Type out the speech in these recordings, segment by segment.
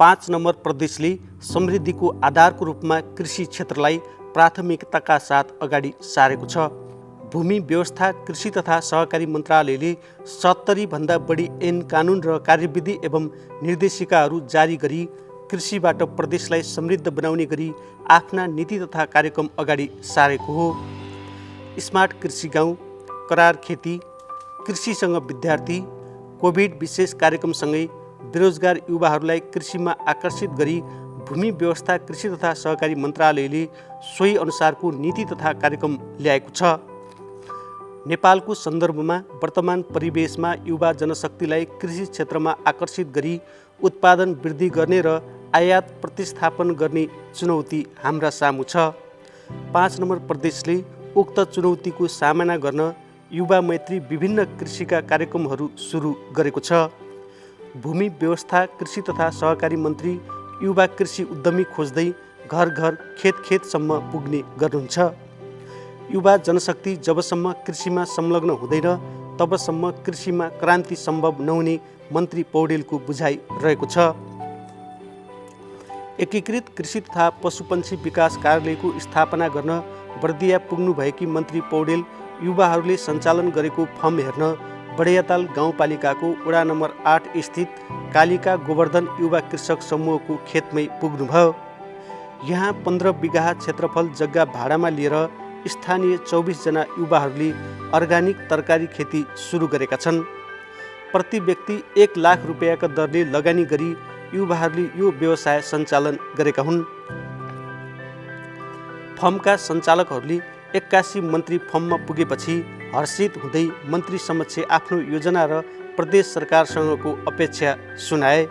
5 number प्रदेशले समृद्धिको आधारको रूपमा कृषि क्षेत्रलाई प्राथमिकताका साथ अगाडि सारेको छ। भूमि व्यवस्था कृषि तथा सहकारी मन्त्रालयले 70 भन्दा बढी ऐन कानुन र कार्यविधि एवं निर्देशिकाहरू जारी गरी कृषिबाट प्रदेशलाई समृद्ध बनाउने गरी आफ्ना नीति तथा कार्यक्रम अगाडि सारेको हो। स्मार्ट कृषि गाउँ, करार खेती, कृषिसँग विद्यार्थी, कोभिड विशेष कार्यक्रमसँगै बेरोजगार युवाहरूलाई कृषिमा आकर्षित गरी भूमि व्यवस्था कृषि तथा सहकारी मन्त्रालयले सोही अनुसारको नीति तथा कार्यक्रम ल्याएको छ। नेपालको सन्दर्भमा वर्तमान परिवेशमा युवा जनशक्तिलाई कृषि क्षेत्रमा आकर्षित गरी उत्पादन वृद्धि गर्ने र आयात प्रतिस्थापन गर्ने चुनौती हाम्रा सामु छ। 5 नम्बर प्रदेशले उक्त चुनौतीको सामना गर्न युवा मैत्री विभिन्न कृषिका कार्यक्रमहरू सुरु गरेको छ। भूमि व्यवस्था कृषि तथा सहकारी मन्त्री युवा कृषि उद्यमी खोज्दै घर घर खेत खेतसम्म पुग्ने गर्नुहुन्छ। युवा जनशक्ति जबसम्म कृषिमा संलग्न हुँदैन तबसम्म कृषिमा क्रान्ति सम्भव नहुने मन्त्री पौडेलको बुझाइ रहेको छ। एकीकृत कृषि तथा पशुपन्छी विकास कार्यालयको स्थापना गर्न बर्दिया पुग्नुभएकी मन्त्री पौडेल युवाहरूले सञ्चालन गरेको फर्म हेर्न बडियाताल गाउँपालिकाको वडा नम्बर 8 स्थित कालिका गोवर्धन युवा कृषक समूहको खेतमै पुग्नुभयो। यहाँ 15 बिघा क्षेत्रफल जग्गा भाडामा लिएर स्थानीय 24 जना युवाहरूले अर्ग्यानिक तरकारी खेती सुरु गरेका छन्। प्रति व्यक्ति 1 लाख रुपियाँका दरले लगानी गरी युवाहरूले यो व्यवसाय सञ्चालन गरेका हुन्। फर्मका सञ्चालकहरूले 81 मन्त्री फर्ममा पुगेपछि हर्षित हुँदै मन्त्री समक्ष आफ्नो योजना र प्रदेश सरकारसँगको अपेक्षा सुनाए।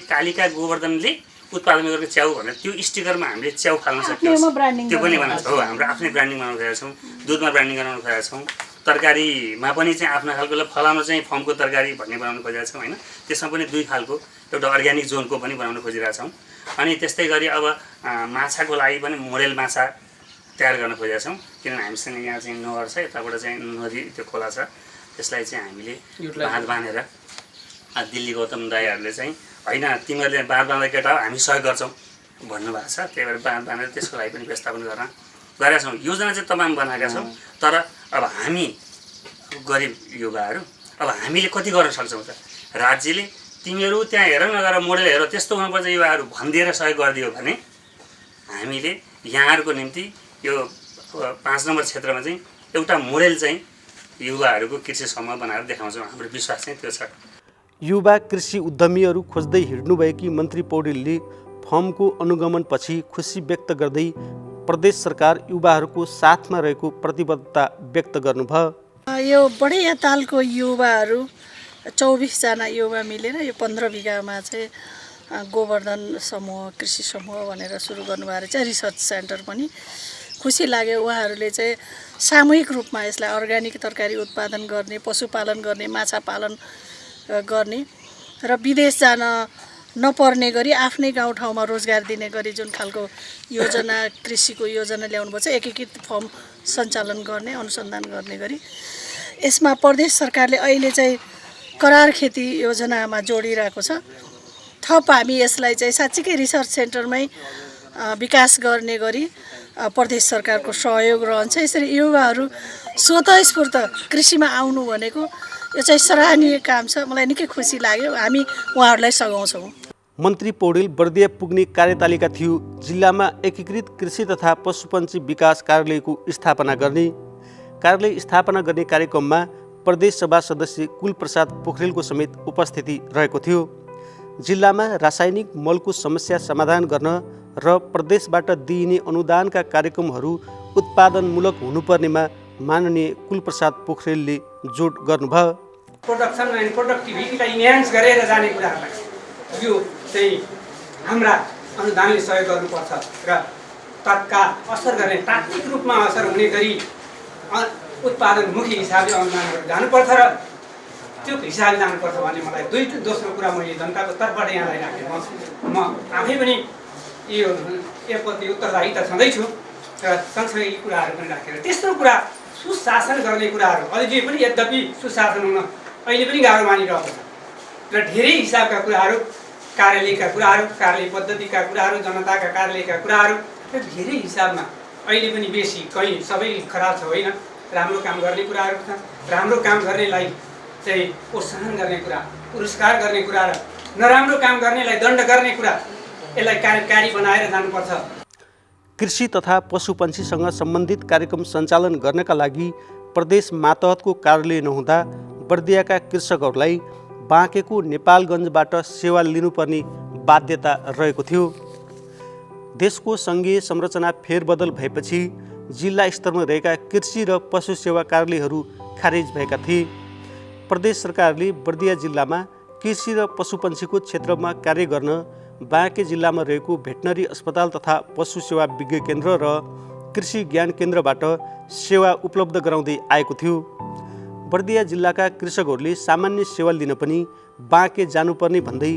कालिका गोवर्धनले उत्पादन गरेको च्याउ भनेर त्यो स्टिकरमा हामीले च्याउ फाल्न सकिन्छ, त्यो पनि बनाएको हो। हाम्रो आफ्नै ब्रान्डिङ बनाउन खोजेका छौँ, दुधमा ब्रान्डिङ बनाउन खोजेका छौँ, तरकारीमा पनि चाहिँ आफ्नो खालको फलाउन चाहिँ फर्मको तरकारी भन्ने बनाउन खोजेका छौँ होइन। त्यसमा पनि 2 खालको एउटा अर्ग्यानिक जोनको पनि बनाउन खोजिरहेका छौँ। अनि त्यस्तै गरी अब माछाको लागि पनि मोडेल माछा तयार गर्न खोजेका छौँ। किनभने हामीसँग यहाँ चाहिँ नहर छ, यताबाट चाहिँ नदी त्यो खोला छ, त्यसलाई चाहिँ हामीले बाँध बाँधेर दिल्ली गौतम राईहरूले चाहिँ होइन तिमीहरूले बाँध बाँधेर केटा हामी सहयोग गर्छौँ भन्नुभएको छ। त्यही भएर बाँध बाँधेर त्यसको लागि पनि व्यवस्थापन गरेका छौँ। योजना चाहिँ तमाम बनाएका छौँ। तर अब हामी गरिब युवाहरू अब हामीले कति गर्न सक्छौँ त? राज्यले तिमीहरू त्यहाँ हेर नगर मोडेल हेर त्यस्तो हुनुपर्छ युवाहरू भनिदिएर सहयोग गरिदियो भने हामीले यहाँहरूको निम्ति यो 5 नम्बर क्षेत्रमा चाहिँ एउटा मोडेल चाहिँ युवाहरूको कृषि समूह बनाएर देखाउँछौँ। हाम्रो विश्वास चाहिँ त्यो छ। युवा कृषि उद्यमीहरू खोज्दै हिँड्नुभएकी मन्त्री पौडेलले फर्मको अनुगमनपछि खुसी व्यक्त गर्दै प्रदेश सरकार युवाहरूको साथमा रहेको प्रतिबद्धता व्यक्त गर्नुभयो। यो बडियातालको युवाहरू 24 जना युवा मिलेर यो 15 बिघामा चाहिँ गोवर्धन समूह कृषि समूह भनेर सुरु गर्नुभएको चाहिँ रिसर्च सेन्टर पनि खुसी लाग्यो। उहाँहरूले चाहिँ सामूहिक रूपमा यसलाई अर्ग्यानिक तरकारी उत्पादन गर्ने, पशुपालन गर्ने, माछा पालन गर्ने र विदेश जान नपर्ने गरी आफ्नै गाउँठाउँमा रोजगार दिने गरी जुन खालको योजना कृषिको योजना ल्याउनुपर्छ, एकीकृत फर्म सञ्चालन गर्ने, अनुसन्धान गर्ने गरी यसमा प्रदेश सरकारले अहिले चाहिँ करार खेती योजनामा जोडिरहेको छ। थप हामी यसलाई चाहिँ साँच्चीकै रिसर्च सेन्टरमै विकास गर्ने गरी प्रदेश सरकारको सहयोग रहन्छ। यसरी युवाहरू स्वतःस्फूर्त कृषिमा आउनु भनेको यो चाहिँ सराहनीय काम छ। मलाई निकै खुसी लाग्यो। हामी उहाँहरूलाई सघाउँछौँ। मन्त्री पौडेल बर्दिया पुग्ने कार्यतालिका थियो जिल्लामा एकीकृत कृषि तथा पशुपन्छी विकास कार्यालयको स्थापना गर्ने। कार्यालय स्थापना गर्ने कार्यक्रममा प्रदेश सभा सदस्य कुलप्रसाद पोखरेलको समेत उपस्थिति रहेको थियो। जिल्लामा रासायनिक मलको समस्या समाधान गर्न र प्रदेशबाट दिइने अनुदानका कार्यक्रमहरू उत्पादनमूलक हुनुपर्नेमा माननीय कुलप्रसाद पोखरेलले जोड गर्नुभयो। प्रोडक्सन एन्ड प्रोडक्टिभिटीलाई इन्हान्स गरेर जाने कुराहरूलाई यो चाहिँ हाम्रा अनुदानले सहयोग गर्नुपर्छ र तत्काल असर गर्ने तात्विक रूपमा असर हुने गरी उत्पादनमुखी हिसाबले अनुदानहरू जानुपर्छ र त्यो हिसाबले जानुपर्छ भन्ने मलाई दोस्रो कुरा मैले जनताको तर्फबाट यहाँलाई राखेँ। म आफै पनि यसप्रति उत्तरदायी त छँदैछु र सँगसँगै यी कुराहरू पनि राखेर तेस्रो कुरा सुशासन गर्ने कुराहरू अहिले पनि यद्यपि सुशासन हुन अहिले पनि गाह्रो मानिरहेको छ र धेरै हिसाबका कुराहरू कार्यालयका कुराहरू, कार्यालय पद्धतिका कुराहरू, जनताका कार्यालयका कुराहरू र धेरै हिसाबमा अहिले पनि बेसी कहीँ सबै खराब छ होइन, राम्रो काम गर्ने कुराहरू छ। राम्रो काम गर्नेलाई चाहिँ प्रोत्साहन गर्ने कुरा, पुरस्कार गर्ने कुरा र नराम्रो काम गर्नेलाई दण्ड गर्ने कुरा, यसलाई कार्यकारी बनाएर जानुपर्छ। कृषि तथा पशुपन्छीसँग सम्बन्धित कार्यक्रम सञ्चालन गर्नका लागि प्रदेश मातहतको कार्यालय नहुँदा बर्दियाका कृषकहरूलाई बाँकेको नेपालगञ्जबाट सेवा लिनुपर्ने बाध्यता रहेको थियो। देशको सङ्घीय संरचना फेरबदल भएपछि जिल्ला स्तरमा रहेका कृषि र पशु सेवा कार्यालयहरू खारेज भएका थिए। प्रदेश सरकारले बर्दिया जिल्लामा कृषि र पशुपन्छीको क्षेत्रमा कार्य गर्न बाँके जिल्लामा रहेको भेटनरी अस्पताल तथा पशु सेवा विज्ञ केन्द्र र कृषि ज्ञान केन्द्रबाट सेवा उपलब्ध गराउँदै आएको थियो। बर्दिया जिल्लाका कृषकहरूले सामान्य सेवा लिन पनि बाँके जानुपर्ने भन्दै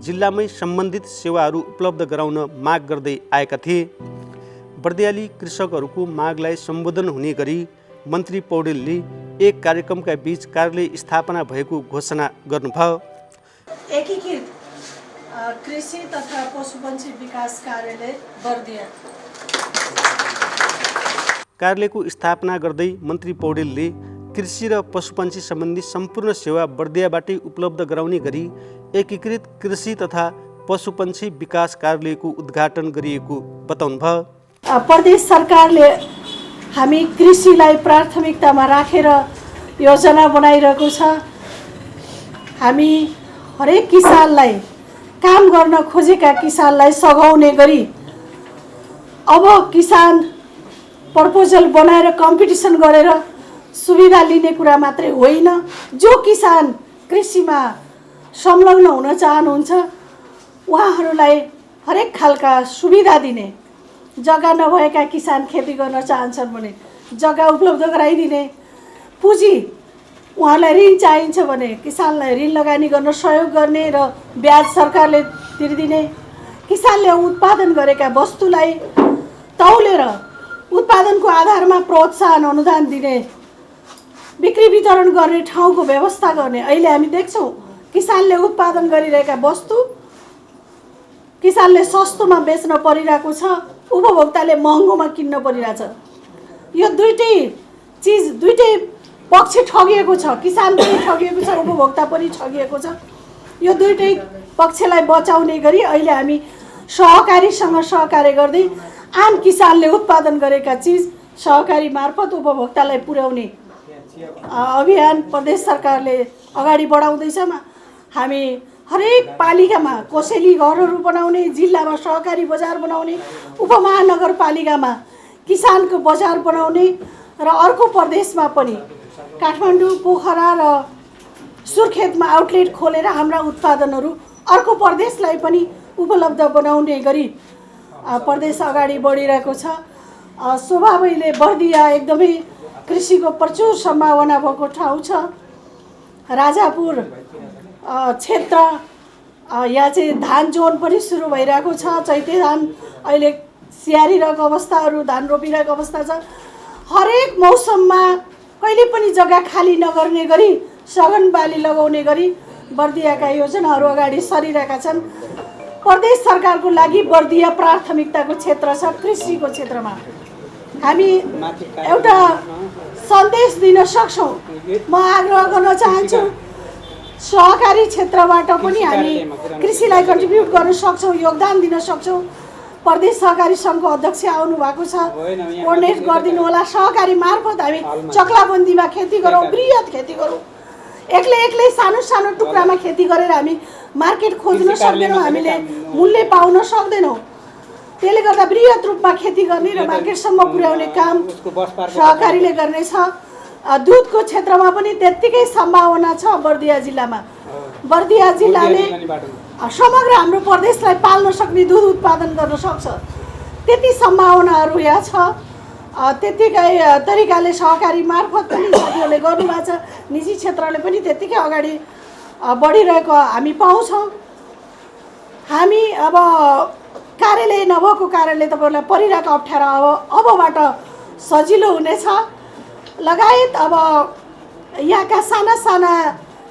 जिल्लामै सम्बन्धित सेवाहरू उपलब्ध गराउन माग गर्दै आएका थिए। बर्दियाली कृषकहरूको मागलाई सम्बोधन हुने गरी मन्त्री पौडेलले एक कार्यक्रमका बीच कार्यालय स्थापना भएको घोषणा गर्नुभयो। एकीकृत कृषि तथा पशुपन्छी विकास कार्यालय बर्दिया कार्यालयको स्थापना गर्दै मन्त्री पौडेलले कृषि र पशुपन्छी सम्बन्धी सम्पूर्ण सेवा बर्दियाबाटै उपलब्ध गराउने गरी एकीकृत कृषि तथा पशुपन्छी विकास कार्यालयको उद्घाटन गरिएको बताउनुभयो। प्रदेश सरकारले हामी कृषिलाई प्राथमिकतामा राखेर योजना बनाइरहेको छ। हामी हरेक किसानलाई, काम गर्न खोजेका किसानलाई सघाउने गरी अब किसान प्रपोजल बनाएर कम्पिटिसन गरेर सुविधा लिने कुरा मात्रै होइन, जो किसान कृषिमा संलग्न हुन चाहनुहुन्छ उहाँहरूलाई हरेक खालका सुविधा दिने, जग्गा नभएका किसान खेती गर्न चाहन्छन् भने जग्गा उपलब्ध गराइदिने, पुँजी उहाँलाई ऋण चाहिन्छ भने किसानलाई ऋण लगानी गर्न सहयोग गर्ने र ब्याज सरकारले तिर्दिने, किसानले उत्पादन गरेका वस्तुलाई तौलेर उत्पादनको आधारमा प्रोत्साहन अनुदान दिने, बिक्री वितरण गर्ने ठाउँको व्यवस्था गर्ने। अहिले हामी देख्छौँ किसानले उत्पादन गरिरहेका वस्तु किसानले सस्तोमा बेच्न परिरहेको छ, उपभोक्ताले महँगोमा किन्न परिरहेछ। यो दुईटै पक्ष ठगिएको छ, किसान पनि ठगिएको छ, उपभोक्ता पनि ठगिएको छ। यो दुईटै पक्षलाई बचाउने गरी अहिले हामी सहकारीसँग सहकार्य गर्दै आम किसानले उत्पादन गरेका चिज सहकारी मार्फत उपभोक्तालाई पुर्याउने अभियान प्रदेश सरकारले अगाडि बढाउँदैछ। हामी हरेक पालिकामा कोसेली घरहरू बनाउने, जिल्लामा सहकारी बजार बनाउने, उपमहानगरपालिकामा किसानको बजार बनाउने र अर्को प्रदेशमा पनि काठमाडौँ, पोखरा र सुर्खेतमा आउटलेट खोलेर हाम्रा उत्पादनहरू अर्को प्रदेशलाई पनि उपलब्ध बनाउने गरी प्रदेश अगाडि बढिरहेको छ। स्वभावैले बर्दिया एकदमै कृषिको प्रचुर सम्भावना भएको ठाउँ छ। राजापुर क्षेत्र यहाँ चाहिँ धान जोन पनि सुरु भइरहेको छ। चैते धान अहिले स्याहारिरहेको अवस्थाहरू, धान रोपिरहेको अवस्था छ। हरेक मौसममा कहिले पनि जग्गा खाली नगर्ने गरी सघन बाली लगाउने गरी बर्दियाका योजनाहरू अगाडि सरिरहेका छन्। प्रदेश सरकारको लागि बर्दिया प्राथमिकताको क्षेत्र छ। कृषिको क्षेत्रमा हामी एउटा सन्देश दिन सक्छौँ। म आग्रह गर्न चाहन्छु सहकारी क्षेत्रबाट पनि हामी कृषिलाई कन्ट्रिब्युट गर्न सक्छौँ, योगदान दिन सक्छौँ। प्रदेश सहकारी सङ्घको अध्यक्ष आउनु भएको छ, कोर्डिनेट गरिदिनु होला। सहकारी मार्फत हामी चक्लाबन्दीमा खेती गरौँ, बृहत खेती गरौँ। एक्लै सानो सानो टुक्रामा खेती गरेर हामी मार्केट खोज्न सक्दैनौँ, हामीले मूल्य पाउन सक्दैनौँ। त्यसले गर्दा बृहत रूपमा खेती गर्ने र मार्केटसम्म पुर्याउने काम सहकारीले गर्नेछ। दुधको क्षेत्रमा पनि त्यत्तिकै सम्भावना छ। बर्दिया जिल्लामा बर्दिया जिल्लाले समग्र हाम्रो प्रदेशलाई पाल्न सक्ने दुध उत्पादन गर्न सक्छ, त्यति सम्भावनाहरू यहाँ छ। त्यत्तिकै तरिकाले सहकारी मार्फत पनि साथीहरूले गर्नुभएको छ। निजी क्षेत्रले पनि त्यत्तिकै अगाडि बढिरहेको हामी पाउँछौँ। हामी अब कार्यालय नभएको कारणले तपाईँहरूलाई परिरहेको अप्ठ्यारो अबबाट सजिलो हुनेछ। लगायत अब यहाँका साना साना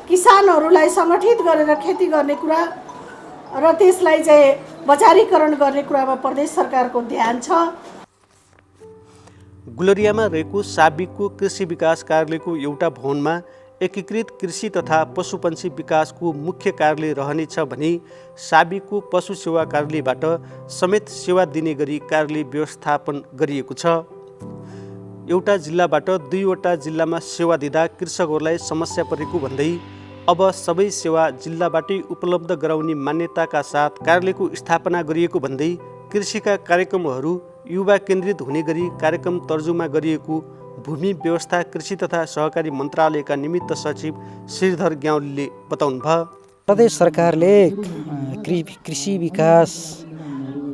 किसानहरूलाई सङ्गठित गरेर खेती गर्ने कुरा र त्यसलाई चाहिँ बजारीकरण गर्ने कुरामा प्रदेश सरकारको ध्यान छ। गुलरियामा रहेको साबिकको कृषि विकास कार्यालयको एउटा भवनमा एकीकृत कृषि तथा पशुपन्छी विकासको मुख्य कार्यालय रहनेछ भने साबिकको पशु सेवा कार्यालयबाट समेत सेवा दिने गरी कार्यालय व्यवस्थापन गरिएको छ। एउटा जिल्लाबाट दुईवटा जिल्लामा सेवा दिँदा कृषकहरूलाई समस्या परेको भन्दै अब सबै सेवा जिल्लाबाटै उपलब्ध गराउने मान्यताका साथ कार्यालयको स्थापना गरिएको भन्दै कृषिका कार्यक्रमहरू युवा केन्द्रित हुने गरी कार्यक्रम तर्जुमा गरिएको भूमि व्यवस्था कृषि तथा सहकारी मन्त्रालयका निमित्त सचिव श्रीधर ग्याउलीले बताउनुभयो। प्रदेश सरकारले कृषि विकास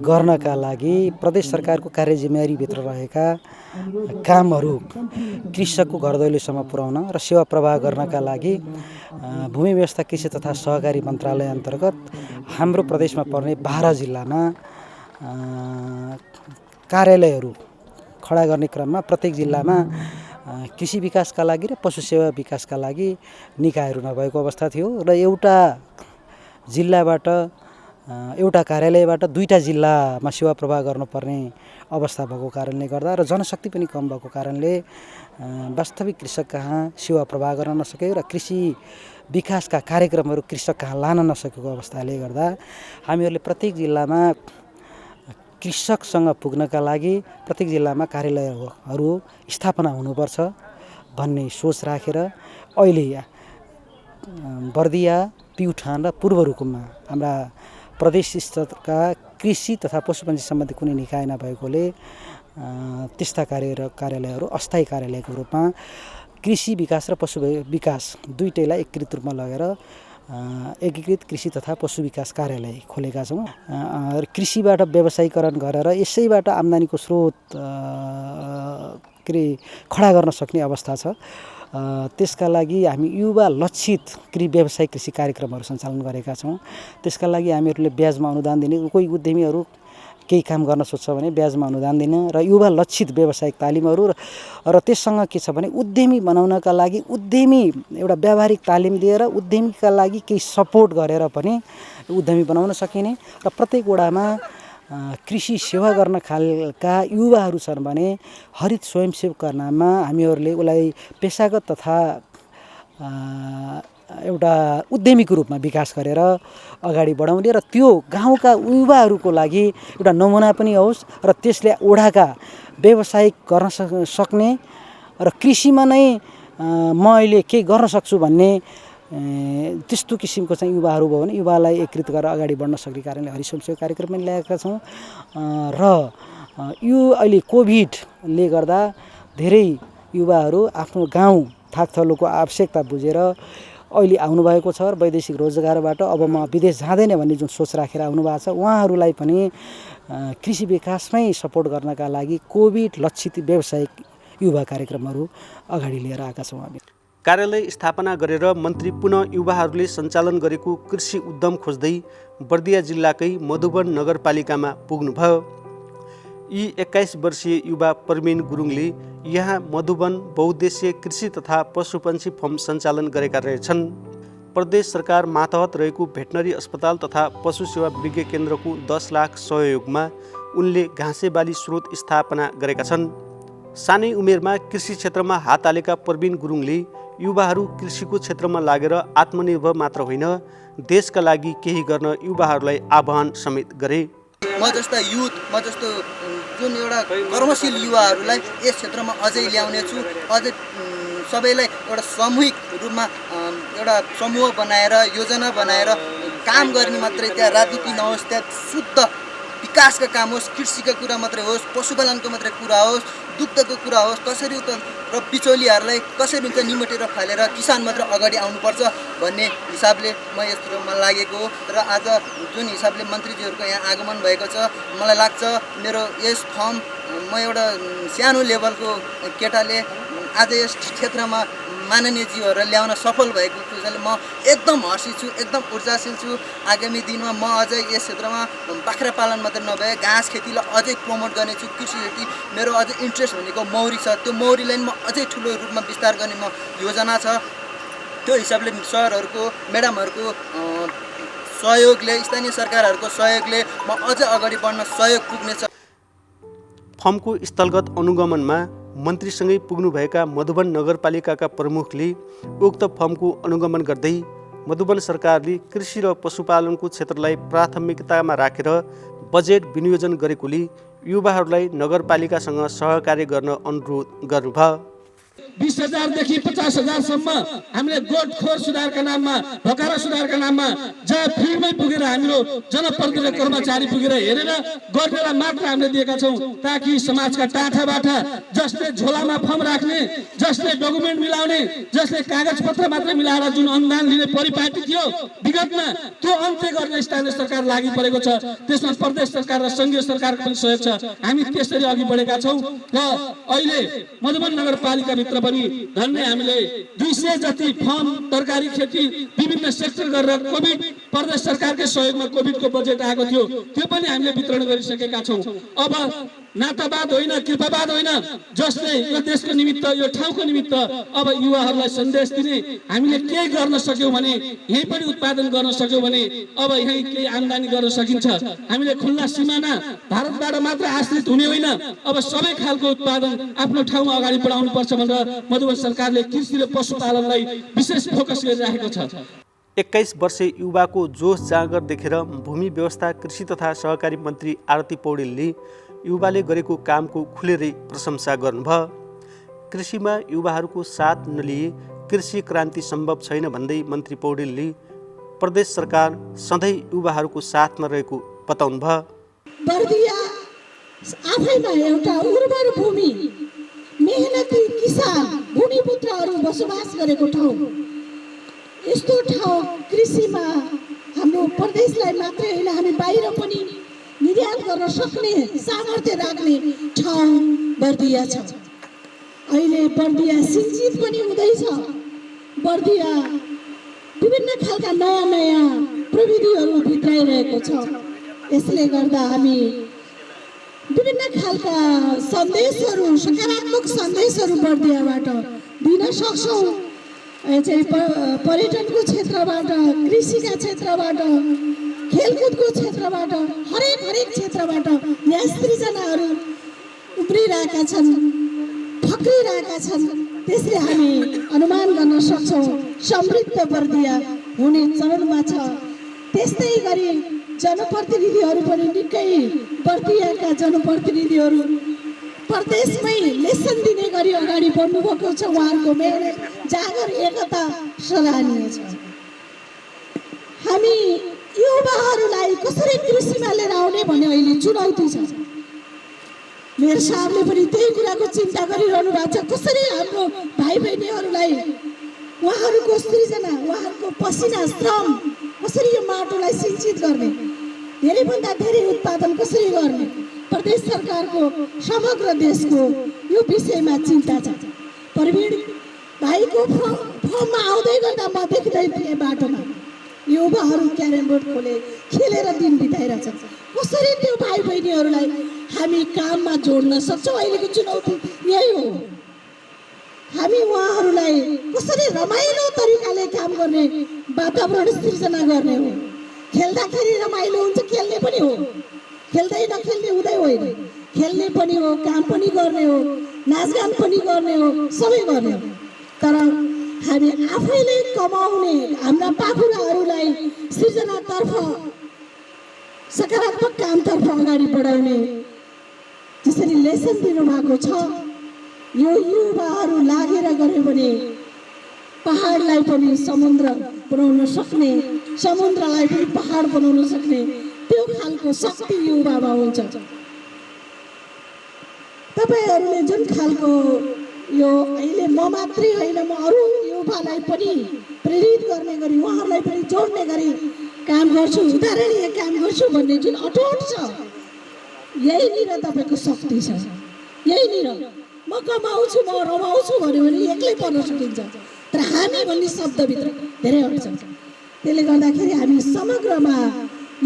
गर्नका लागि प्रदेश सरकारको कार्यजिम्मेवारीभित्र रहेका कामहरू कृषकको घरदैलोसम्म पुर्याउन र सेवा प्रवाह गर्नका लागि भूमि व्यवस्था कृषि तथा सहकारी मन्त्रालय अन्तर्गत हाम्रो प्रदेशमा पर्ने 12 जिल्लामा कार्यालयहरू खडा गर्ने क्रममा प्रत्येक जिल्लामा कृषि विकासका लागि र पशु सेवा विकासका लागि निकायहरू नभएको अवस्था थियो र एउटा जिल्लाबाट एउटा कार्यालयबाट दुईटा जिल्लामा सेवा प्रवाह गर्नुपर्ने अवस्था भएको कारणले गर्दा र जनशक्ति पनि कम भएको कारणले वास्तविक कृषक कहाँ सेवा प्रवाह गर्न नसक्यो र कृषि विकासका कार्यक्रमहरू कृषक कहाँ लान नसकेको अवस्थाले गर्दा हामीहरूले प्रत्येक जिल्लामा कृषकसँग पुग्नका लागि प्रत्येक जिल्लामा कार्यालयहरू स्थापना हुनुपर्छ भन्ने सोच राखेर अहिले बर्दिया, प्युठान र पूर्व रुकुममा हाम्रा प्रदेश स्तरका कृषि तथा पशुपन्छी सम्बन्धी कुनै निकाय नभएकोले त्यस्ता कार्यालयहरू अस्थायी कार्यालयको रूपमा कृषि विकास र पशु विकास दुईटैलाई एकीकृत रूपमा लगेर एकीकृत कृषि तथा पशु विकास कार्यालय खोलेका छौँ। कृषिबाट व्यवसायीकरण गरेर यसैबाट आम्दानीको स्रोत खडा गर्न सक्ने अवस्था छ। त्यसका लागि हामी युवा लक्षित व्यावसायिक कृषि कार्यक्रमहरू सञ्चालन गरेका छौँ। त्यसका लागि हामीहरूले ब्याजमा अनुदान दिने, कोही उद्यमीहरू केही काम गर्न सोच्छ भने ब्याजमा अनुदान दिन र युवा लक्षित व्यावसायिक तालिमहरू र त्यससँग के छ भने उद्यमी बनाउनका लागि उद्यमी एउटा व्यावहारिक तालिम दिएर उद्यमीका लागि केही सपोर्ट गरेर पनि उद्यमी बनाउन सकिने र प्रत्येक वडामा कृषि सेवा गर्न खालका युवाहरू छन् भने हरित स्वयंसेवकका नाममा हामीहरूले उसलाई पेसागत तथा एउटा उद्यमीको रूपमा विकास गरेर अगाडि बढाउने र त्यो गाउँका युवाहरूको लागि एउटा नमुना पनि होस् र त्यसले ओडाका व्यवसायिक गर्न सक्ने र कृषिमा नै म अहिले केही गर्न सक्छु भन्ने त्यस्तो किसिमको चाहिँ युवाहरू भयो भने युवालाई एकीकृत गरेर अगाडि बढ्न सक्ने कारणले हरित स्वयंसेवक कार्यक्रम पनि ल्याएका छौँ र यो अहिले कोभिडले गर्दा धेरै युवाहरू आफ्नो गाउँ थाकथलोको आवश्यकता बुझेर अहिले आउनुभएको छ र वैदेशिक रोजगारबाट अब म विदेश जाँदैन भन्ने जुन सोच राखेर आउनुभएको छ उहाँहरूलाई पनि कृषि विकासमै सपोर्ट गर्नका लागि कोभिड लक्षित व्यावसायिक युवा कार्यक्रमहरू अगाडि लिएर आएका छौँ। हामी कार्यालय स्थापना गरेर मन्त्री पुनः युवाहरूले सञ्चालन गरेको कृषि उद्यम खोज्दै बर्दिया जिल्लाकै मधुवन नगरपालिकामा पुग्नुभयो। यी 21 वर्षीय युवा परमेन गुरुङले यहाँ मधुवन बहुद्देश्य कृषि तथा पशुपन्छी फर्म सञ्चालन गरेका रहेछन्। प्रदेश सरकार मातहत रहेको भेटनरी अस्पताल तथा पशु सेवा विज्ञ केन्द्रको 10 लाख सहयोगमा उनले घाँसे बाली स्रोत स्थापना गरेका छन्। सानै उमेरमा कृषि क्षेत्रमा हात हालेका परवीन गुरुङले युवाहरू कृषिको क्षेत्रमा लागेर आत्मनिर्भर मात्र होइन देशका लागि केही गर्न युवाहरूलाई आह्वान समेत गरे। म जस्ता युथ, म जस्तो जुन एउटा कर्मशील युवाहरूलाई यस क्षेत्रमा अझै ल्याउने छु। अझै सबैलाई एउटा सामूहिक रूपमा एउटा समूह बनाएर योजना बनाएर काम गर्ने मात्रै, त्यहाँ राजनीति नहोस्, त्यहाँ शुद्ध विकासका काम होस्, कृषिका कुरा मात्रै होस्, पशुपालनको मात्रै कुरा होस्, दुग्धको कुरा होस्, कसरी र बिचौलियाहरूलाई कसरी हुन्छ निमेटेर फालेर किसान मात्र अगाडि आउनुपर्छ भन्ने हिसाबले म यस कुरामा लागेको हो। र आज जुन हिसाबले मन्त्रीजीहरूको यहाँ आगमन भएको छ, मलाई लाग्छ मेरो यस फर्म म एउटा सानो लेभलको केटाले आज यस क्षेत्रमा माननीयजीहरूलाई ल्याउन सफल भएको कुराले म एकदम हर्षित छु, एकदम ऊर्जाशील छु। आगामी दिनमा म अझै यस क्षेत्रमा बाख्रा पालन मात्र नभए घाँस खेतीलाई अझै प्रमोट गर्नेछु। कृषि खेती मेरो अझै इन्ट्रेस्ट भनेको मौरी छ, त्यो मौरीलाई म अझै ठुलो रूपमा विस्तार गर्ने म योजना छ। त्यो हिसाबले सरहरूको, म्याडमहरूको सहयोगले स्थानीय सरकारहरूको सहयोगले म अझ अगाडि बढ्न सहयोग पुग्नेछ। फर्मको स्थलगत अनुगमनमा मन्त्रीसँगै पुग्नुभएका मधुवन नगरपालिकाका प्रमुखले उक्त फर्मको अनुगमन गर्दै मधुवन सरकारले कृषि र पशुपालनको क्षेत्रलाई प्राथमिकतामा राखेर बजेट विनियोजन गरेकोले युवाहरूलाई नगरपालिकासँग सहकार्य गर्न अनुरोध गर्नुभयो। 20,000 देखि 50,000 हामीले गोठ खोर सुधारका नाममा, भकारा सुधारका नाममा जहाँ फिल्डमै पुगेर हाम्रो जनप्रतिनिधि कर्मचारी पुगेर हेरेर गर्नेलाई मात्र हामीले दिएका छौँ, ताकि समाजका टाठाबाट जसले झोलामा फर्म राख्ने, जसले डकुमेन्ट मिलाउने, जसले कागज पत्र मात्र मिलाएर जुन अनुदान लिने परिपाटी थियो विगतमा, त्यो अन्त्य गर्ने स्थानीय सरकार लागि परेको छ। त्यसमा प्रदेश सरकार र सङ्घीय सरकारको पनि सहयोग छ। हामी त्यसरी अघि बढेका छौँ र अहिले मधुवन नगरपालिकाभित्र पनि धन्य हामीले 200 जति फर्म, तरकारी खेती, विभिन्न सेक्टर गरेर कोभिड प्रदेश सरकारकै सहयोगमा कोभिडको बजेट आएको थियो, त्यो पनि हामीले वितरण गरिसकेका छौँ। अब नातावाद होइन, कृपावाद होइन, जसले यो देशको निमित्त, यो ठाउँको निमित्त अब युवाहरूलाई सन्देश दिने, हामीले केही गर्न सक्यौँ भने, यहीँ पनि उत्पादन गर्न सक्यौँ भने अब यहीँ केही आम्दानी गर्न सकिन्छ। हामीले खुल्ला सिमाना भारतबाट मात्र आश्रित हुने होइन, अब सबै खालको उत्पादन आफ्नो ठाउँमा अगाडि बढाउनु पर्छ भनेर मधुवन सरकारले कृषि र पशुपालनलाई विशेष फोकस गरिरहेको छ। 21 वर्षीय युवाको जोस जाँगर देखेर भूमि व्यवस्था, कृषि तथा सहकारी मन्त्री आरती पौडेलले युवाले गरेको कामको खुलेरै प्रशंसा गर्नुभयो। कृषिमा युवाहरूको साथ नलिए कृषि क्रान्ति सम्भव छैन भन्दै मन्त्री पौडेलले प्रदेश सरकार सधैँ युवाहरूको साथमा रहेको बताउनुभयो। बर्दिया आफैमा एउटा उर्वर भूमि, मेहनती किसान, भूमिपुत्रहरू बसोबास गरेको ठाउँ। यस्तो ठाउँ कृषिमा हाम्रो प्रदेशलाई मात्रै होइन, हामी बाहिर पनि निर्यात गर्न सक्ने सामर्थ्य राख्ने ठाउँ बर्दिया छ। अहिले बर्दिया सिंचित पनि हुँदैछ। बर्दिया विभिन्न खालका नयाँ नयाँ प्रविधिहरू भित्राइरहेको छ। यसले गर्दा हामी विभिन्न खालका सन्देशहरू, सकारात्मक सन्देशहरू बर्दियाबाट दिन सक्छौँ। चाहिँ पर्यटनको क्षेत्रबाट, कृषिका क्षेत्रबाट, खेलकुदको क्षेत्रबाट, हरेक क्षेत्रबाट यहाँ सृजनाहरू उब्रिरहेका छन्, फक्रिरहेका छन्। त्यसले हामी अनुमान गर्न सक्छौँ समृद्ध बर्दिया हुने चरणमा छ। त्यस्तै गरी जनप्रतिनिधिहरू पनि निकै, बर्दियाका जनप्रतिनिधिहरू प्रदेशमै लेसन दिने गरी अगाडि बढ्नुभएको छ। उहाँहरूको मेहनत, जाँगर, एकता सराहनीय छ। हामी युवाहरूलाई कसरी कृषिमा लिएर आउने भन्ने अहिले चुनौती छ। मेरो साहबले पनि त्यही कुराको चिन्ता गरिरहनु भएको छ। कसरी हाम्रो भाइ बहिनीहरूलाई उहाँहरूको सृजना, उहाँहरूको पसिना, श्रम कसरी यो माटोलाई सिंचित गर्ने, धेरैभन्दा धेरै उत्पादन कसरी गर्ने, प्रदेश सरकारको समग्र देशको यो विषयमा चिन्ता छ। प्रवीण भाइको फर्ममा आउँदै गर्दा म देख्दै थिएँ बाटोमा युवाहरू क्यारम बोर्ड खोले खेलेर दिन बिताइरहेछ। कसरी त्यो भाइ बहिनीहरूलाई हामी काममा जोड्न सक्छौँ? अहिलेको चुनौती यही हो। हामी उहाँहरूलाई कसरी रमाइलो तरिकाले काम गर्ने वातावरण सृजना गर्ने हो। खेल्दाखेरि रमाइलो हुन्छ, खेल्ने पनि हो, खेल्दै नखेल्ने हुँदै होइन, खेल्ने पनि हो, काम पनि गर्ने हो, नाचगान पनि गर्ने हो, सबै गर्ने हो। तर हामी आफैले कमाउने, हाम्रा पाखुराहरूलाई सृजनातर्फ, सकारात्मक कामतर्फ अगाडि बढाउने जसरी लेसन दिनुभएको छ, यो युवाहरू लागेर गऱ्यो भने पहाडलाई पनि समुद्र बनाउन सक्ने, समुद्रलाई पनि पहाड बनाउन सक्ने त्यो खालको शक्ति युवामा हुन्छ। तपाईँहरूले जुन खालको यो अहिले म मात्रै होइन, म अरू युवालाई पनि प्रेरित गर्ने गरी, उहाँहरूलाई पनि जोड्ने गरी काम गर्छु, उदाहरणीय काम गर्छु भन्ने जुन अटोट छ, यहीँनिर तपाईँको शक्ति छ। यहीँनिर म कमाउँछु, म रमाउँछु भन्यो भने एक्लै पर्न सकिन्छ, तर हामी भन्ने शब्दभित्र धेरै अर्थ छ। त्यसले गर्दाखेरि हामी समग्रमा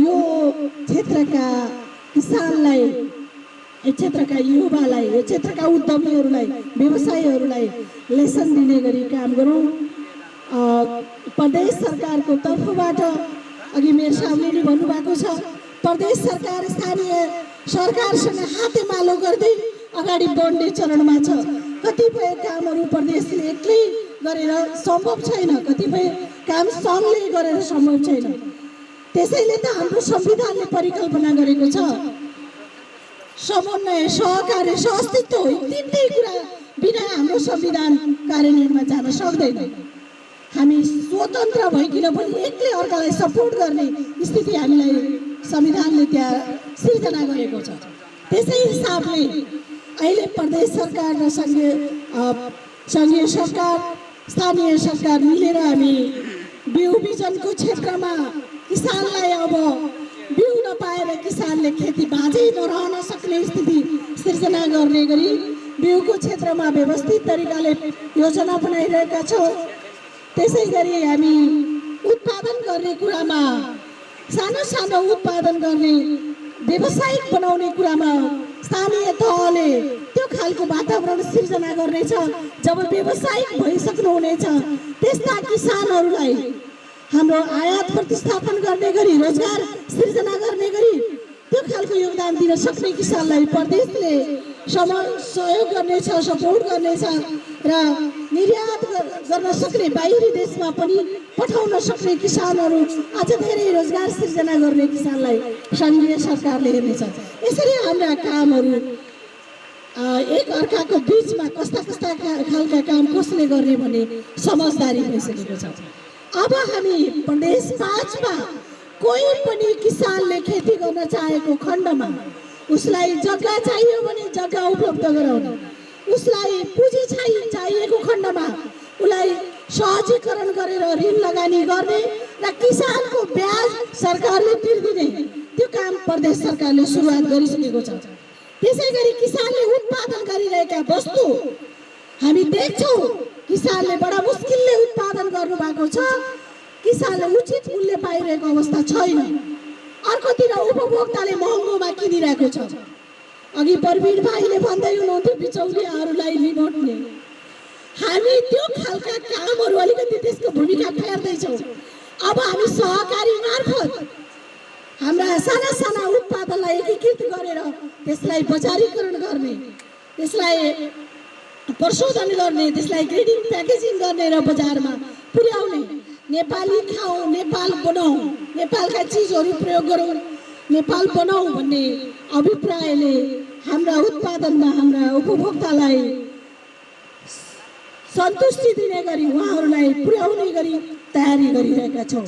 यो क्षेत्रका किसानलाई, यो क्षेत्रका युवालाई, यो क्षेत्रका उद्यमीहरूलाई, व्यवसायीहरूलाई लेसन दिने गरी काम गरौँ। प्रदेश सरकारको तर्फबाट अघि मेयर साहबले नि भन्नुभएको छ, प्रदेश सरकार स्थानीय सरकारसँग हातेमालो गर्दै अगाडि बढ्ने चरणमा छ। कतिपय कामहरू प्रदेशले एक्लै गरेर सम्भव छैन, कतिपय काम सङ्घले गरेर सम्भव छैन। त्यसैले त हाम्रो संविधानले परिकल्पना गरेको छ समन्वय, सहकार्य, सहअस्तित्व। तिनटै कुरा बिना हाम्रो संविधान कार्यान्वयनमा जान सक्दैन। हामी स्वतन्त्र भइकन पनि एक्लै अर्कालाई सपोर्ट गर्ने स्थिति हामीलाई संविधानले त्यहाँ सिर्जना गरेको छ। त्यसै हिसाबले अहिले प्रदेश सरकार र सङ्घीय सरकार, स्थानीय सरकार मिलेर हामी बिउ बिजनको क्षेत्रमा किसानलाई अब बिउ नपाएर किसानले खेती बाँझै नरहन सक्ने स्थिति सिर्जना गर्ने गरी बिउको क्षेत्रमा व्यवस्थित तरिकाले योजना बनाइरहेका छौँ। त्यसै गरी हामी उत्पादन गर्ने कुरामा सानो सानो उत्पादन गर्ने व्यावसायिक बनाउने कुरामा स्थानीय तहले त्यो खालको वातावरण सिर्जना गर्नेछ। जब व्यावसायिक भइसक्नुहुनेछ त्यस्ता किसानहरूलाई हाम्रो आयात प्रतिस्थापन गर्ने गरी, रोजगार सिर्जना गर्ने गरी त्यो खालको योगदान दिन सक्ने किसानलाई प्रदेशले सहयोग गर्नेछ, सपोर्ट गर्नेछ र निर्यात गर्न सक्ने, बाहिरी देशमा पनि पठाउन सक्ने किसानहरू, अझ धेरै रोजगार सिर्जना गर्ने किसानलाई सङ्घीय सरकारले हेर्नेछ। यसरी हाम्रा कामहरू एक अर्काको बिचमा कस्ता कस्ता खालका काम कसले गर्ने भन्ने समझदारी भइसकेको छ। अब हामी प्रदेश 5 मा कोही पनि किसानले खेती गर्न चाहेको खण्डमा उसलाई जग्गा चाहियो भने जग्गा उपलब्ध गराउने, उसलाई पुँजी चाहिएको खण्डमा उसलाई सहजीकरण गरेर ऋण लगानी गर्ने र किसानको ब्याज सरकारले तिर्दिने त्यो काम प्रदेश सरकारले सुरुवात गरिसकेको छ। त्यसै गरी किसानले उत्पादन गरिरहेका वस्तु हामी देख्छौँ, किसानले बडा मुस्किलले उत्पादन गर्नुभएको छ, किसानले उचित मूल्य पाइरहेको अवस्था छैन। अर्कोतिर उपभोक्ताले महँगोमा किनिरहेको छ। अघि प्रवीण भाइले भन्दै हुनुहुन्थ्यो बिचौलियाहरूलाई निबट्ने। हामी त्यो खालका कामहरू अलिकति त्यसको भूमिका फेर्दैछौँ। अब हामी सहकारी मार्फत हाम्रा साना साना उत्पादनलाई एकीकृत गरेर त्यसलाई बजारीकरण गर्ने, त्यसलाई प्रशोधन गर्ने, त्यसलाई ग्रेडिङ प्याकेजिङ गर्ने र बजारमा पुर्याउने, नेपाली खाऊ, नेपाल बनाऊ, नेपालका चिजहरू प्रयोग गरौँ, नेपाल बनाऊ भन्ने अभिप्रायले हाम्रा उत्पादनमा हाम्रा उपभोक्तालाई सन्तुष्टि दिने गरी, उहाँहरूलाई पुर्याउने गरी तयारी गरिरहेका छौँ।